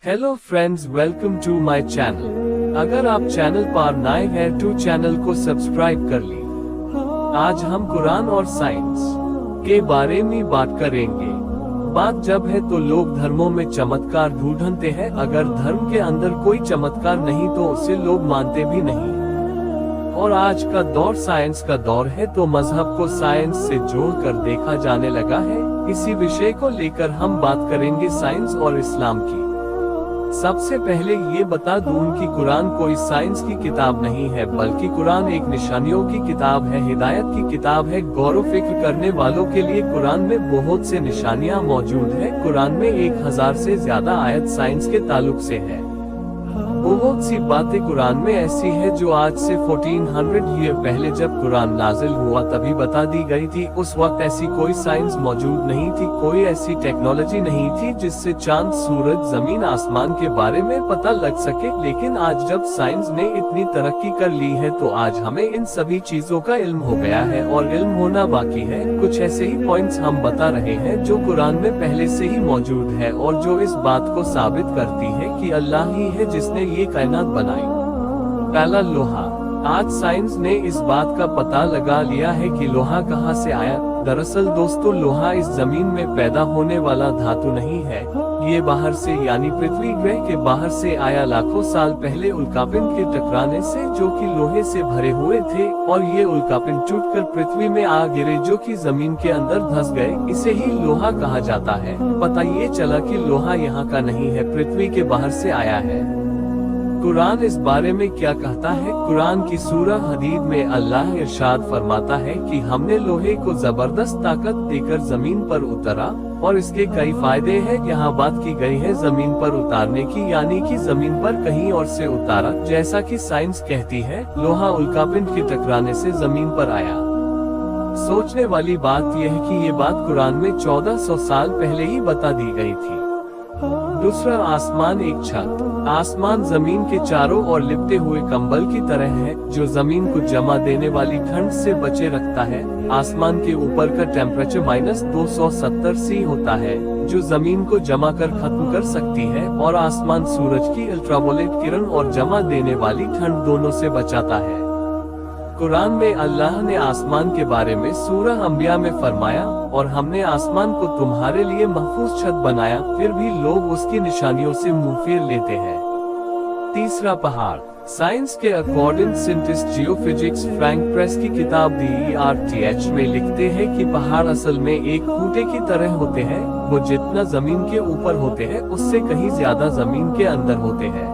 Hello friends, welcome to my channel. अगर आप channel पर नए हैं तो चैनल को सब्सक्राइब कर ली। आज हम कुरान और साइंस के बारे में बात करेंगे। बात जब है तो लोग धर्मों में चमत्कार ढूंढते हैं। अगर धर्म के अंदर कोई चमत्कार नहीं तो उसे लोग मानते भी नहीं। और आज का दौर साइंस का दौर है, तो मजहब को साइंस से जोड़कर देखा जाने लगा है। इसी विषय को लेकर हम बात करेंगे, साइंस और इस्लाम की। सबसे पहले ये बता दूं कि कुरान कोई साइंस की किताब नहीं है, बल्कि कुरान एक निशानियों की किताब है, हिदायत की किताब है। गौर फिक्र करने वालों के लिए कुरान में बहुत से निशानियां मौजूद है। कुरान में 1000 से ज्यादा आयत साइंस के ताल्लुक से है। बहुत सी बातें कुरान में ऐसी है जो आज से 1400 ईयर पहले जब कुरान नाजिल हुआ तभी बता दी गई थी। उस वक्त ऐसी कोई साइंस मौजूद नहीं थी, कोई ऐसी टेक्नोलॉजी नहीं थी जिससे चांद, सूरज, जमीन, आसमान के बारे में पता लग सके। लेकिन आज जब साइंस ने इतनी तरक्की कर ली है तो आज हमें इन सभी चीजों का इल्म हो गया है और इल्म होना बाकी है। कुछ ऐसे ही पॉइंट्स हम बता रहे हैं जो कुरान में पहले से ही मौजूद है और जो इस बात को साबित करती है कि अल्लाह ही है जिसने ये कायनात बनाई। पहला, लोहा। आज साइंस ने इस बात का पता लगा लिया है कि लोहा कहाँ से आया। दरअसल दोस्तों, लोहा इस जमीन में पैदा होने वाला धातु नहीं है। ये बाहर से यानी पृथ्वी ग्रह के बाहर से आया, लाखों साल पहले उल्कापिंड के टकराने से, जो कि लोहे से भरे हुए थे। और ये उल्कापिंड टूटकर पृथ्वी में आ गिरे, जो कि जमीन के अंदर धंस गए। इसे ही लोहा कहा जाता है। पता ये चला कि लोहा यहाँ का नहीं है, पृथ्वी के बाहर से आया है। कुरान इस बारे में क्या कहता है? कुरान की सूरह हदीद में अल्लाह इरशाद फरमाता है कि हमने लोहे को जबरदस्त ताकत देकर जमीन पर उतारा और इसके कई फायदे हैं। यहाँ बात की गई है जमीन पर उतारने की, यानी कि जमीन पर कहीं और से उतारा। जैसा कि साइंस कहती है, लोहा उल्कापिंड के टकराने से जमीन पर आया। सोचने वाली बात यह है कि ये बात कुरान में 1400 साल पहले ही बता दी गई थी। दूसरा, आसमान एक छत। आसमान जमीन के चारों ओर लिपटे हुए कंबल की तरह है, जो जमीन को जमा देने वाली ठंड से बचे रखता है। आसमान के ऊपर का टेम्परेचर -270 होता है, जो जमीन को जमा कर खत्म कर सकती है। और आसमान सूरज की अल्ट्रावायलेट किरण और जमा देने वाली ठंड दोनों से बचाता है। कुरान में अल्लाह ने आसमान के बारे में सूरह अंबिया में फरमाया, और हमने आसमान को तुम्हारे लिए महफूज छत बनाया। फिर भी लोग उसकी निशानियों से मुंह फेर लेते हैं। तीसरा, पहाड़। साइंस के according scientist geophysics Frank press की किताब DERTH में लिखते हैं कि पहाड़ असल में एक खूंटे की तरह होते हैं। वो जितना जमीन के ऊपर होते हैं उससे कहीं ज्यादा जमीन के अंदर होते हैं।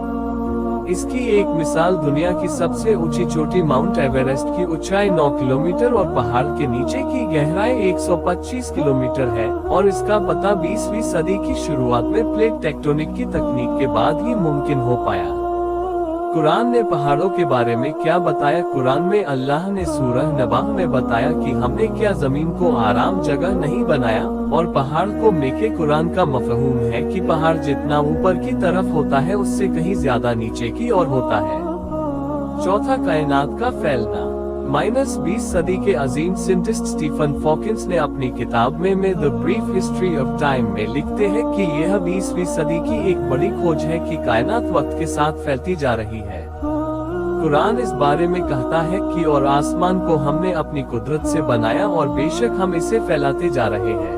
इसकी एक मिसाल दुनिया की सबसे ऊंची चोटी माउंट एवरेस्ट की ऊंचाई 9 किलोमीटर और पहाड़ के नीचे की गहराई 125 किलोमीटर है। और इसका पता 20वीं सदी की शुरुआत में प्लेट टेक्टोनिक की तकनीक के बाद ही मुमकिन हो पाया। कुरान ने पहाड़ों के बारे में क्या बताया? कुरान में अल्लाह ने सूरह नबा में बताया कि हमने क्या जमीन को आराम जगह नहीं बनाया और पहाड़ को मेके। कुरान का मफहूम है कि पहाड़ जितना ऊपर की तरफ होता है उससे कहीं ज्यादा नीचे की ओर होता है। चौथा, कायनात का फैलना। 20वीं सदी के अजीम साइंटिस्ट स्टीफन हॉकिंस ने अपनी किताब में the brief history of time में लिखते हैं कि यह 20वीं सदी की एक बड़ी खोज है कि कायनात वक्त के साथ फैलती जा रही है। कुरान इस बारे में कहता है कि और आसमान को हमने अपनी कुदरत से बनाया और बेशक हम इसे फैलाते जा रहे हैं।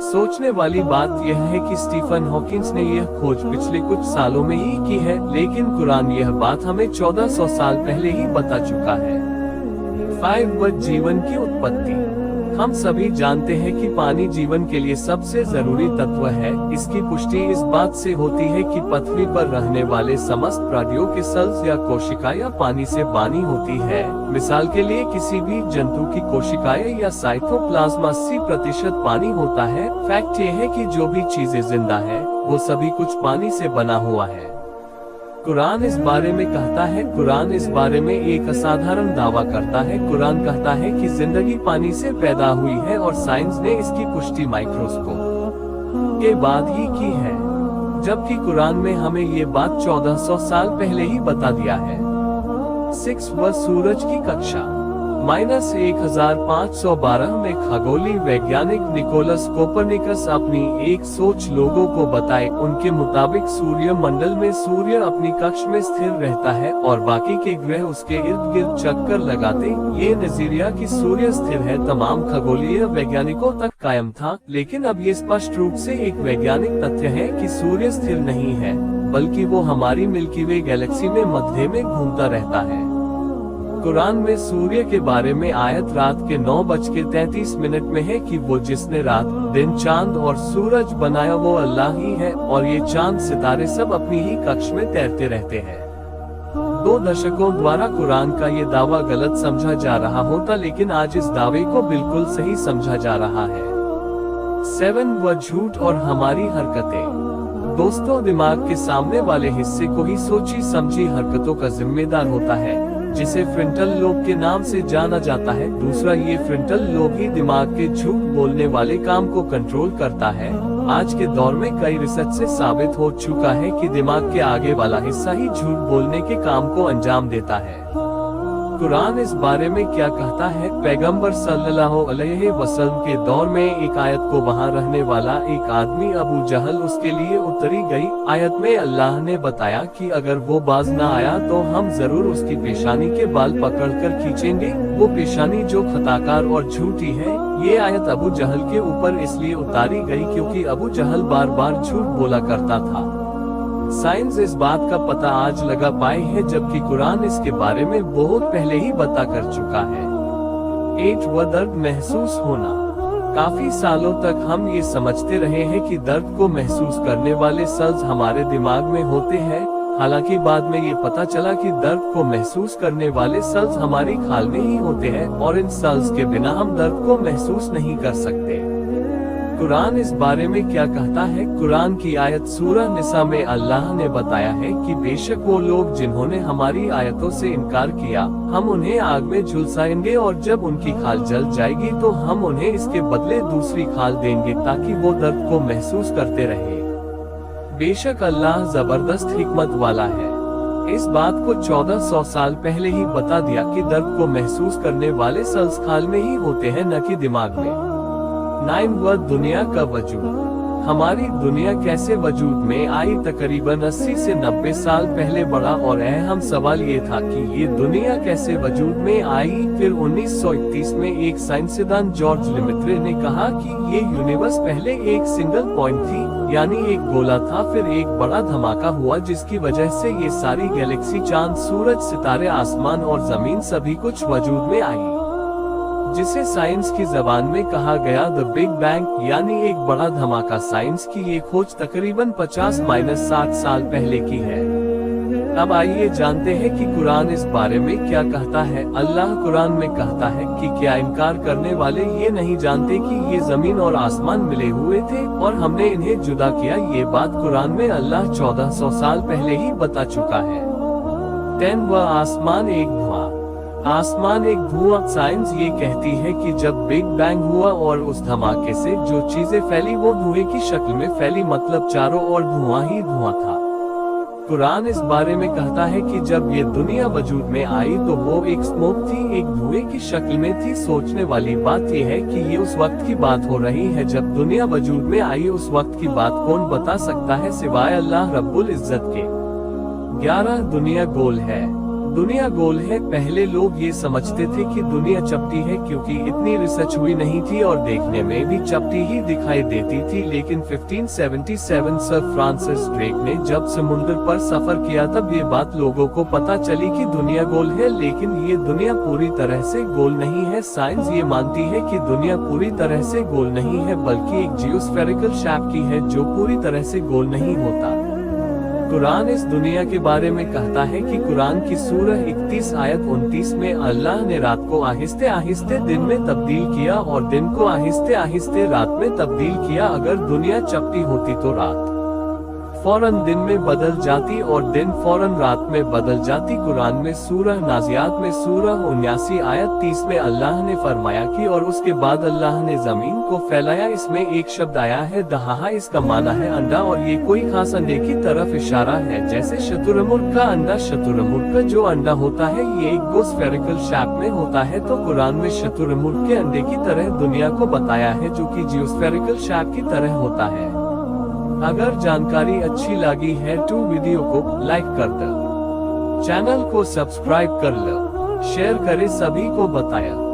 सोचने वाली बात यह है कि स्टीफन हॉकिंस ने यह खोज पिछले कुछ सालों में ही की है, लेकिन कुरान यह बात हमें 1400 साल पहले ही बता चुका है। 5 जीवन की उत्पत्ति। हम सभी जानते हैं कि पानी जीवन के लिए सबसे जरूरी तत्व है। इसकी पुष्टि इस बात से होती है कि पृथ्वी पर रहने वाले समस्त प्राणियों के सेल्स या कोशिकाएं पानी से बनी होती है। मिसाल के लिए किसी भी जंतु की कोशिकाएं या साइटोप्लाज्म 80% पानी होता है। फैक्ट ये है कि जो भी चीजें जिंदा है वो सभी कुछ पानी से बना हुआ है। कुरान इस बारे में कहता है, कुरान इस बारे में एक असाधारण दावा करता है। कुरान कहता है कि जिंदगी पानी से पैदा हुई है और साइंस ने इसकी पुष्टि माइक्रोस्कोप के बाद ही की है, जबकि कुरान में हमें ये बात 1400 साल पहले ही बता दिया है। 6, सूरज की कक्षा। -1512 में खगोली वैज्ञानिक निकोलस कोपरनिकस अपनी एक सोच लोगों को बताए। उनके मुताबिक सूर्य मंडल में सूर्य अपनी कक्ष में स्थिर रहता है और बाकी के ग्रह उसके इर्द गिर्द चक्कर लगाते। ये नजरिया कि सूर्य स्थिर है तमाम खगोलीय वैज्ञानिकों तक कायम था, लेकिन अब ये स्पष्ट रूप से एक वैज्ञानिक तथ्य है कि सूर्य स्थिर नहीं है, बल्कि वो हमारी मिल्की वे गैलेक्सी में मध्य में घूमता रहता है। कुरान में सूर्य के बारे में आयत रात के 9:33 में है कि वो जिसने रात, दिन, चांद और सूरज बनाया वो अल्लाह ही है, और ये चांद सितारे सब अपनी ही कक्ष में तैरते रहते हैं। 2 दशकों द्वारा कुरान का ये दावा गलत समझा जा रहा होता, लेकिन आज इस दावे को बिल्कुल सही समझा जा रहा है। 7 व झूठ और हमारी हरकतें। दोस्तों, दिमाग के सामने वाले हिस्से को ही सोची समझी हरकतों का जिम्मेदार होता है, जिसे फ्रंटल लोब के नाम से जाना जाता है। दूसरा, ये फ्रंटल लोब ही दिमाग के झूठ बोलने वाले काम को कंट्रोल करता है। आज के दौर में कई रिसर्च से साबित हो चुका है कि दिमाग के आगे वाला हिस्सा ही झूठ बोलने के काम को अंजाम देता है। कुरान इस बारे में क्या कहता है? पैगंबर सल्लल्लाहु अलैहि वसल्लम के दौर में एक आयत को वहां रहने वाला एक आदमी अबू जहल उसके लिए उतरी गई। आयत में अल्लाह ने बताया कि अगर वो बाज न आया तो हम जरूर उसकी पेशानी के बाल पकड़कर खींचेंगे, वो पेशानी जो खताकार और झूठी है। ये आयत अबू जहल के ऊपर इसलिए उतारी गई क्योंकि अबू जहल बार बार झूठ बोला करता था। साइंस इस बात का पता आज लगा पाए है, जबकि कुरान इसके बारे में बहुत पहले ही बता कर चुका है। 8 व दर्द महसूस होना। काफी सालों तक हम ये समझते रहे हैं कि दर्द को महसूस करने वाले सेल्स हमारे दिमाग में होते हैं। हालांकि बाद में ये पता चला कि दर्द को महसूस करने वाले सेल्स हमारी खाल में ही होते हैं, और इन सेल्स के बिना हम दर्द को महसूस नहीं कर सकते। कुरान इस बारे में क्या कहता है? कुरान की आयत सूरह निसा में अल्लाह ने बताया है कि बेशक वो लोग जिन्होंने हमारी आयतों से इनकार किया, हम उन्हें आग में झुलसाएंगे और जब उनकी खाल जल जाएगी तो हम उन्हें इसके बदले दूसरी खाल देंगे ताकि वो दर्द को महसूस करते रहे। बेशक अल्लाह जबरदस्त हिकमत वाला है। इस बात को 1400 साल पहले ही बता दिया कि दर्द को महसूस करने वाले सेल्स खाल में ही होते हैं, न कि दिमाग में। 9 व दुनिया का वजूद। हमारी दुनिया कैसे वजूद में आई? तकरीबन 80 से 90 साल पहले बड़ा और अहम सवाल ये था कि ये दुनिया कैसे वजूद में आई। फिर 1931 में एक साइंसदान जॉर्ज लेमेत्रे ने कहा कि ये यूनिवर्स पहले एक सिंगल पॉइंट थी, यानी एक गोला था। फिर एक बड़ा धमाका हुआ जिसकी वजह से ये सारी गैलेक्सी, चांद, सूरज, सितारे, आसमान और जमीन सभी कुछ वजूद में आई, जिसे साइंस की जबान में कहा गया द बिग बैंग, यानी एक बड़ा धमाका। साइंस की ये खोज तकरीबन 50-60 साल पहले की है। अब आइए जानते हैं कि कुरान इस बारे में क्या कहता है। अल्लाह कुरान में कहता है कि क्या इनकार करने वाले ये नहीं जानते कि ये जमीन और आसमान मिले हुए थे और हमने इन्हें जुदा किया। ये बात कुरान में अल्लाह 1400 साल पहले ही बता चुका है। 10 व आसमान एक धुआं। आसमान एक धुआं। साइंस ये कहती है कि जब बिग बैंग हुआ और उस धमाके से जो चीजें फैली वो धुएं की शक्ल में फैली, मतलब चारों ओर धुआं ही धुआं था। कुरान इस बारे में कहता है कि जब ये दुनिया वजूद में आई तो वो एक स्मोक थी, एक धुएं की शक्ल में थी। सोचने वाली बात ये है कि ये उस वक्त की बात हो रही है जब दुनिया वजूद में आई। उस वक्त की बात कौन बता सकता है सिवाय अल्लाह रब्बुल इज्जत के। 11 दुनिया गोल है। दुनिया गोल है। पहले लोग ये समझते थे कि दुनिया चपटी है क्योंकि इतनी रिसर्च हुई नहीं थी और देखने में भी चपटी ही दिखाई देती थी। लेकिन 1577 सर फ्रांसिस ड्रेक ने जब समुद्र पर सफर किया तब ये बात लोगों को पता चली कि दुनिया गोल है, लेकिन ये दुनिया पूरी तरह से गोल नहीं है। साइंस ये मानती है कि दुनिया पूरी तरह से गोल नहीं है बल्कि एक जियोस्फेरिकल शेप की है जो पूरी तरह से गोल नहीं होता। कुरान इस दुनिया के बारे में कहता है कि कुरान की सूरह 31 आयत 29 में अल्लाह ने रात को आहिस्ते आहिस्ते दिन में तब्दील किया और दिन को आहिस्ते आहिस्ते रात में तब्दील किया। अगर दुनिया चपटी होती तो रात फौरन दिन में बदल जाती और दिन फौरन रात में बदल जाती। कुरान में सूरह नाज़ियात में सूरह 79 आयत 30 में अल्लाह ने फरमाया कि और उसके बाद अल्लाह ने जमीन को फैलाया। इसमें एक शब्द आया है दहाहा, इसका माना है अंडा और ये कोई खास अंडे की तरफ इशारा है, जैसे शतुरमुर्ग का अंडा। शतुरमुर्ग का जो अंडा होता है ये एक स्फेरिकल शेप में होता है, तो कुरान में शतुरमुर्ग के अंडे की तरह दुनिया को बताया है जो कि जियोस्फेरिकल शेप की तरह होता है। अगर जानकारी अच्छी लगी है तो वीडियो को लाइक कर दो, चैनल को सब्सक्राइब कर लो, शेयर करे, सभी को बताया।